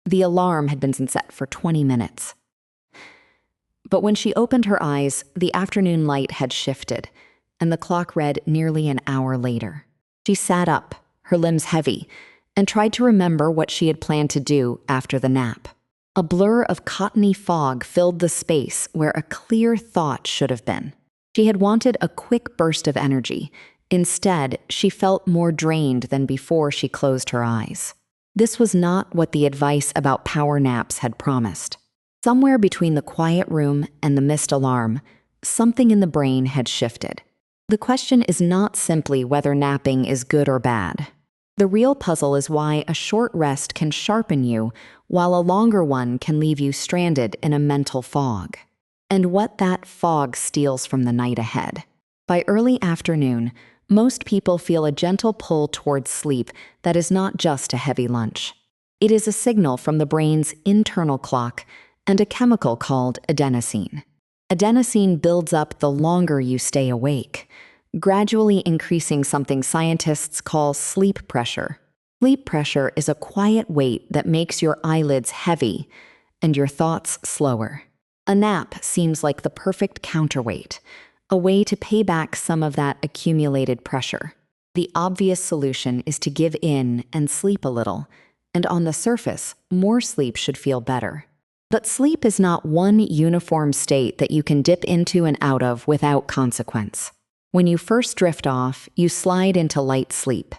The alarm had been set for 20 minutes. But when she opened her eyes, the afternoon light had shifted, and the clock read nearly an hour later. She sat up, her limbs heavy, and tried to remember what she had planned to do after the nap. A blur of cottony fog filled the space where a clear thought should have been. She had wanted a quick burst of energy. Instead, she felt more drained than before she closed her eyes. This was not what the advice about power naps had promised. Somewhere between the quiet room and the missed alarm, something in the brain had shifted. The question is not simply whether napping is good or bad. The real puzzle is why a short rest can sharpen you, while a longer one can leave you stranded in a mental fog. And what that fog steals from the night ahead. By early afternoon, most people feel a gentle pull towards sleep that is not just a heavy lunch. It is a signal from the brain's internal clock and a chemical called adenosine. Adenosine builds up the longer you stay awake, gradually increasing something scientists call sleep pressure. Sleep pressure is a quiet weight that makes your eyelids heavy and your thoughts slower. A nap seems like the perfect counterweight, a way to pay back some of that accumulated pressure. The obvious solution is to give in and sleep a little, and on the surface, more sleep should feel better. But sleep is not one uniform state that you can dip into and out of without consequence. When you first drift off, you slide into light sleep,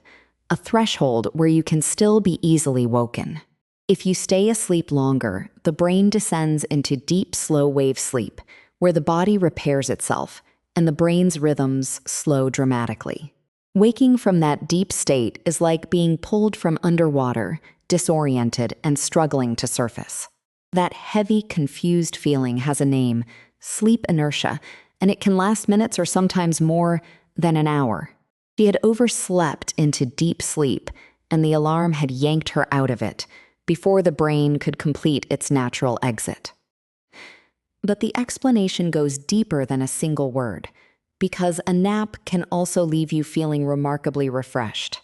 a threshold where you can still be easily woken. If you stay asleep longer, the brain descends into deep, slow-wave sleep, where the body repairs itself, and the brain's rhythms slow dramatically. Waking from that deep state is like being pulled from underwater, disoriented, and struggling to surface. That heavy, confused feeling has a name, sleep inertia, and it can last minutes or sometimes more than an hour. She had overslept into deep sleep, and the alarm had yanked her out of it before the brain could complete its natural exit. But the explanation goes deeper than a single word, because a nap can also leave you feeling remarkably refreshed.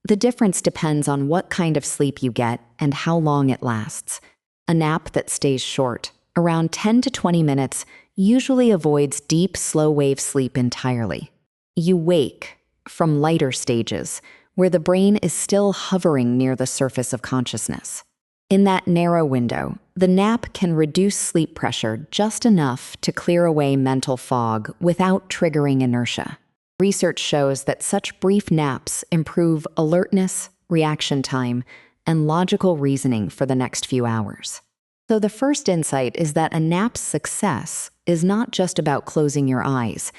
The difference depends on what kind of sleep you get and how long it lasts. A nap that stays short, around 10 to 20 minutes, usually avoids deep, slow-wave sleep entirely. You wake from lighter stages, where the brain is still hovering near the surface of consciousness. In that narrow window, the nap can reduce sleep pressure just enough to clear away mental fog without triggering inertia. Research shows that such brief naps improve alertness, reaction time, and logical reasoning for the next few hours. So the first insight is that a nap's success is not just about closing your eyes.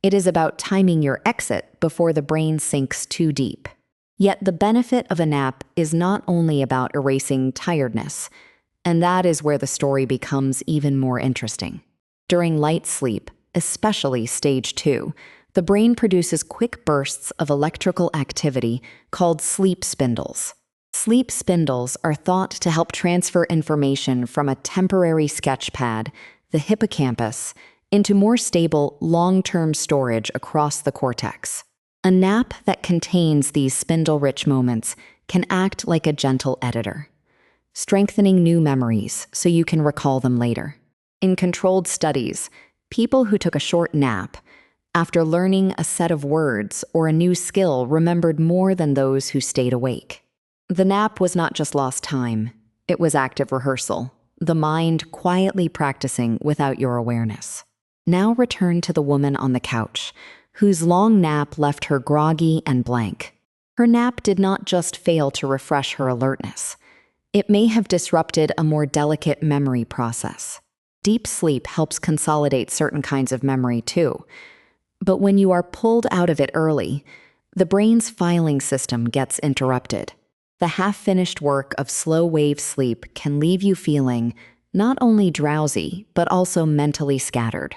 It is about timing your exit before the brain sinks too deep. Yet the benefit of a nap is not only about erasing tiredness, and that is where the story becomes even more interesting. During light sleep, especially stage 2, the brain produces quick bursts of electrical activity called sleep spindles. Sleep spindles are thought to help transfer information from a temporary sketch pad, the hippocampus, into more stable, long-term storage across the cortex. A nap that contains these spindle-rich moments can act like a gentle editor, strengthening new memories so you can recall them later. In controlled studies, people who took a short nap, after learning a set of words or a new skill, remembered more than those who stayed awake. The nap was not just lost time, it was active rehearsal, the mind quietly practicing without your awareness. Now return to the woman on the couch, whose long nap left her groggy and blank. Her nap did not just fail to refresh her alertness. It may have disrupted a more delicate memory process. Deep sleep helps consolidate certain kinds of memory too. But when you are pulled out of it early, the brain's filing system gets interrupted. The half-finished work of slow-wave sleep can leave you feeling not only drowsy, but also mentally scattered.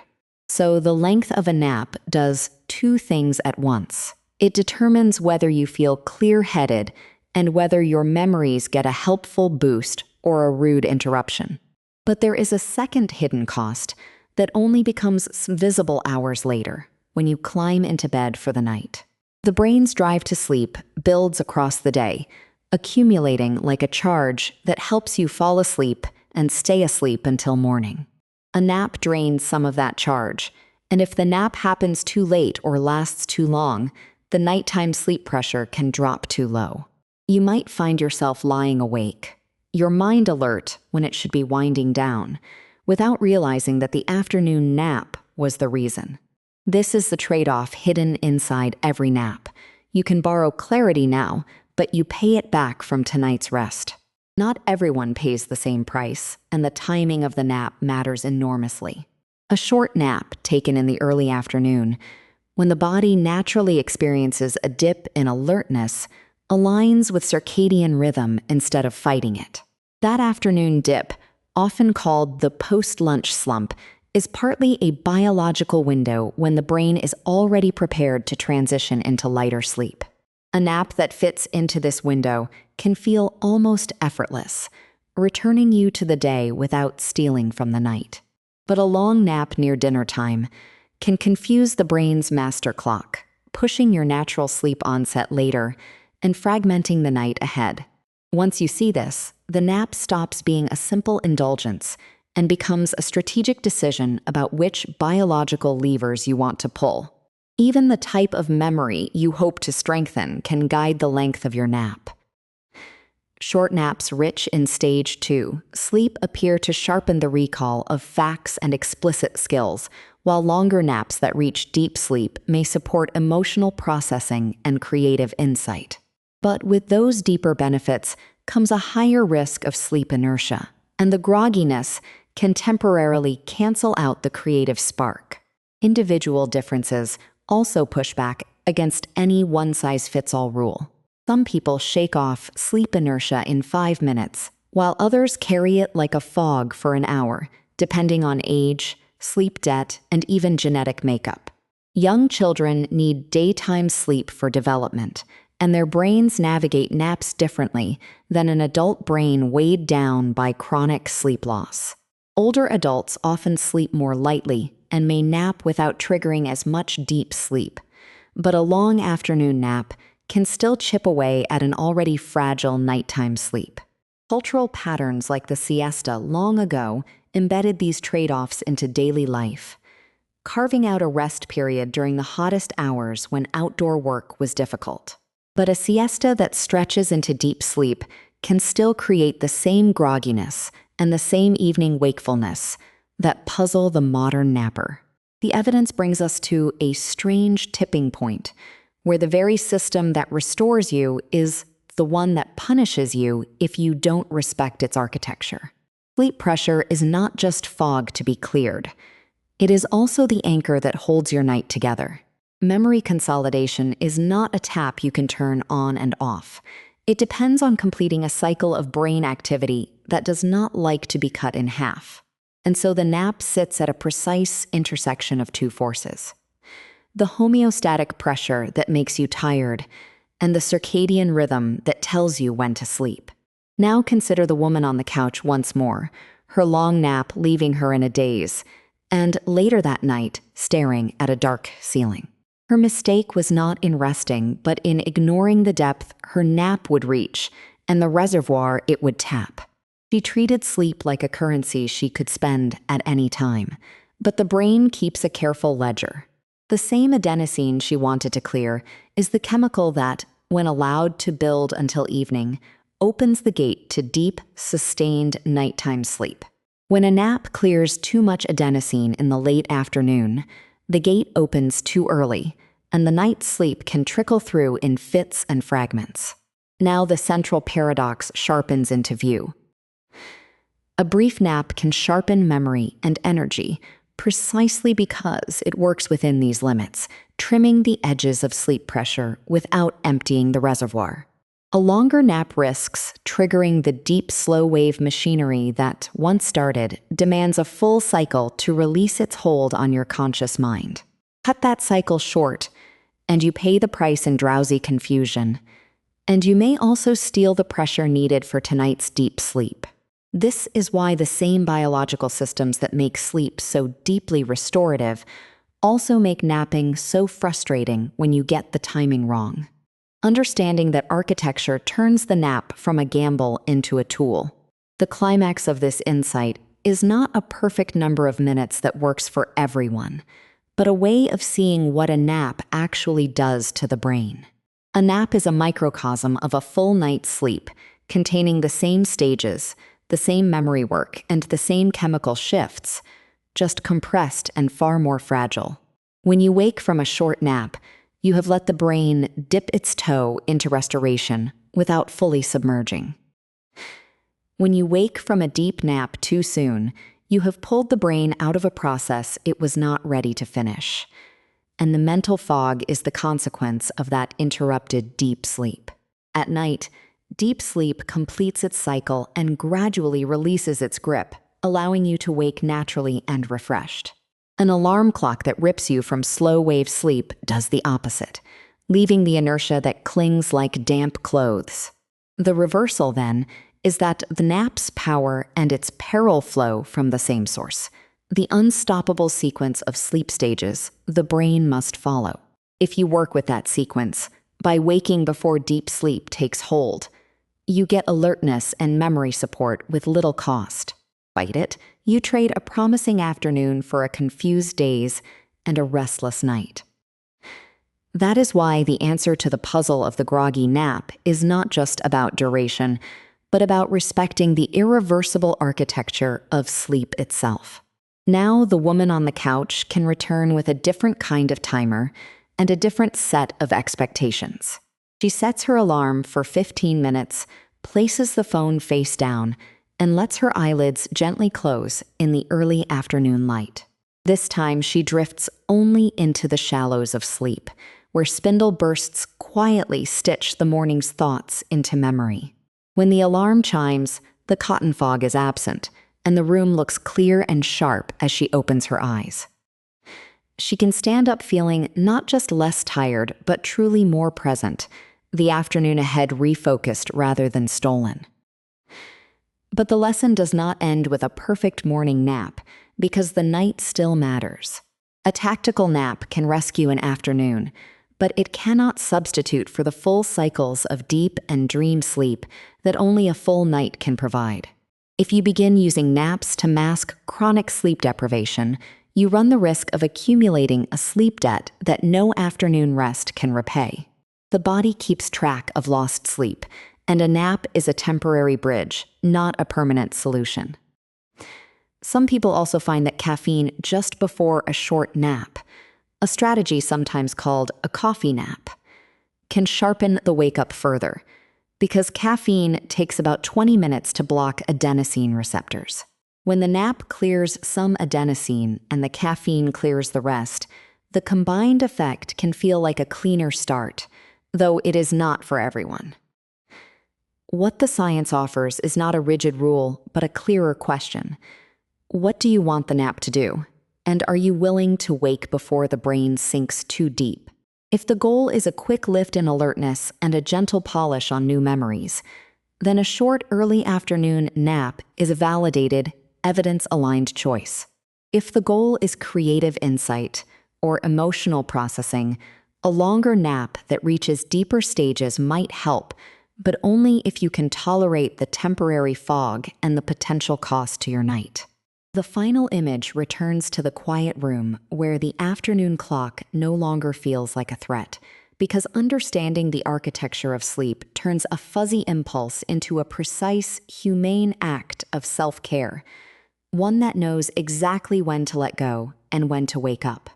So the length of a nap does two things at once. It determines whether you feel clear-headed and whether your memories get a helpful boost or a rude interruption. But there is a second hidden cost that only becomes visible hours later, when you climb into bed for the night. The brain's drive to sleep builds across the day, accumulating like a charge that helps you fall asleep and stay asleep until morning. A nap drains some of that charge, and if the nap happens too late or lasts too long, the nighttime sleep pressure can drop too low. You might find yourself lying awake, your mind alert when it should be winding down, without realizing that the afternoon nap was the reason. This is the trade-off hidden inside every nap. You can borrow clarity now, but you pay it back from tonight's rest. Not everyone pays the same price, and the timing of the nap matters enormously. A short nap taken in the early afternoon, when the body naturally experiences a dip in alertness, aligns with circadian rhythm instead of fighting it. That afternoon dip, often called the post-lunch slump, is partly a biological window when the brain is already prepared to transition into lighter sleep. A nap that fits into this window can feel almost effortless, returning you to the day without stealing from the night. But a long nap near dinner time can confuse the brain's master clock, pushing your natural sleep onset later and fragmenting the night ahead. Once you see this, the nap stops being a simple indulgence and becomes a strategic decision about which biological levers you want to pull. Even the type of memory you hope to strengthen can guide the length of your nap. Short naps rich in stage 2 sleep appear to sharpen the recall of facts and explicit skills, while longer naps that reach deep sleep may support emotional processing and creative insight. But with those deeper benefits comes a higher risk of sleep inertia, and the grogginess can temporarily cancel out the creative spark. Individual differences also push back against any one-size-fits-all rule. Some people shake off sleep inertia in 5 minutes, while others carry it like a fog for an hour, depending on age, sleep debt, and even genetic makeup. Young children need daytime sleep for development, and their brains navigate naps differently than an adult brain weighed down by chronic sleep loss. Older adults often sleep more lightly and may nap without triggering as much deep sleep, but a long afternoon nap can still chip away at an already fragile nighttime sleep. Cultural patterns like the siesta long ago embedded these trade-offs into daily life, carving out a rest period during the hottest hours when outdoor work was difficult. But a siesta that stretches into deep sleep can still create the same grogginess and the same evening wakefulness that puzzle the modern napper. The evidence brings us to a strange tipping point, where the very system that restores you is the one that punishes you if you don't respect its architecture. Sleep pressure is not just fog to be cleared. It is also the anchor that holds your night together. Memory consolidation is not a tap you can turn on and off. It depends on completing a cycle of brain activity that does not like to be cut in half. And so the nap sits at a precise intersection of two forces: the homeostatic pressure that makes you tired, and the circadian rhythm that tells you when to sleep. Now consider the woman on the couch once more, her long nap leaving her in a daze, and later that night, staring at a dark ceiling. Her mistake was not in resting, but in ignoring the depth her nap would reach and the reservoir it would tap. She treated sleep like a currency she could spend at any time, but the brain keeps a careful ledger. The same adenosine she wanted to clear is the chemical that, when allowed to build until evening, opens the gate to deep, sustained nighttime sleep. When a nap clears too much adenosine in the late afternoon, the gate opens too early, and the night's sleep can trickle through in fits and fragments. Now the central paradox sharpens into view. A brief nap can sharpen memory and energy precisely because it works within these limits, trimming the edges of sleep pressure without emptying the reservoir. A longer nap risks triggering the deep slow-wave machinery that, once started, demands a full cycle to release its hold on your conscious mind. Cut that cycle short, and you pay the price in drowsy confusion. And you may also steal the pressure needed for tonight's deep sleep. This is why the same biological systems that make sleep so deeply restorative also make napping so frustrating when you get the timing wrong. understanding that architecture turns the nap from a gamble into a tool. The climax of this insight is not a perfect number of minutes that works for everyone, but a way of seeing what a nap actually does to the brain. A nap is a microcosm of a full night's sleep, containing the same stages, the same memory work, and the same chemical shifts, just compressed and far more fragile. When you wake from a short nap, you have let the brain dip its toe into restoration without fully submerging. When you wake from a deep nap too soon, you have pulled the brain out of a process it was not ready to finish. And the mental fog is the consequence of that interrupted deep sleep. At night, deep sleep completes its cycle and gradually releases its grip, allowing you to wake naturally and refreshed. An alarm clock that rips you from slow-wave sleep does the opposite, leaving the inertia that clings like damp clothes. The reversal, then, is that the nap's power and its peril flow from the same source. The unstoppable sequence of sleep stages the brain must follow. If you work with that sequence, by waking before deep sleep takes hold, you get alertness and memory support with little cost. Fight it, you trade a promising afternoon for a confused days and a restless night. That is why the answer to the puzzle of the groggy nap is not just about duration, but about respecting the irreversible architecture of sleep itself. Now the woman on the couch can return with a different kind of timer and a different set of expectations. She sets her alarm for 15 minutes, places the phone face down, and lets her eyelids gently close in the early afternoon light. This time she drifts only into the shallows of sleep, where spindle bursts quietly stitch the morning's thoughts into memory. When the alarm chimes, the cotton fog is absent, and the room looks clear and sharp as she opens her eyes. She can stand up feeling not just less tired, but truly more present, the afternoon ahead refocused rather than stolen. But the lesson does not end with a perfect morning nap, because the night still matters. A tactical nap can rescue an afternoon, but it cannot substitute for the full cycles of deep and dream sleep that only a full night can provide. If you begin using naps to mask chronic sleep deprivation, you run the risk of accumulating a sleep debt that no afternoon rest can repay. The body keeps track of lost sleep, and a nap is a temporary bridge, not a permanent solution. Some people also find that caffeine just before a short nap, a strategy sometimes called a coffee nap, can sharpen the wake-up further, because caffeine takes about 20 minutes to block adenosine receptors. When the nap clears some adenosine and the caffeine clears the rest, the combined effect can feel like a cleaner start, though it is not for everyone. What the science offers is not a rigid rule, but a clearer question. What do you want the nap to do? And are you willing to wake before the brain sinks too deep? If the goal is a quick lift in alertness and a gentle polish on new memories, then a short early afternoon nap is a validated, evidence-aligned choice. If the goal is creative insight or emotional processing, a longer nap that reaches deeper stages might help, but only if you can tolerate the temporary fog and the potential cost to your night. The final image returns to the quiet room where the afternoon clock no longer feels like a threat, because understanding the architecture of sleep turns a fuzzy impulse into a precise, humane act of self-care, one that knows exactly when to let go and when to wake up.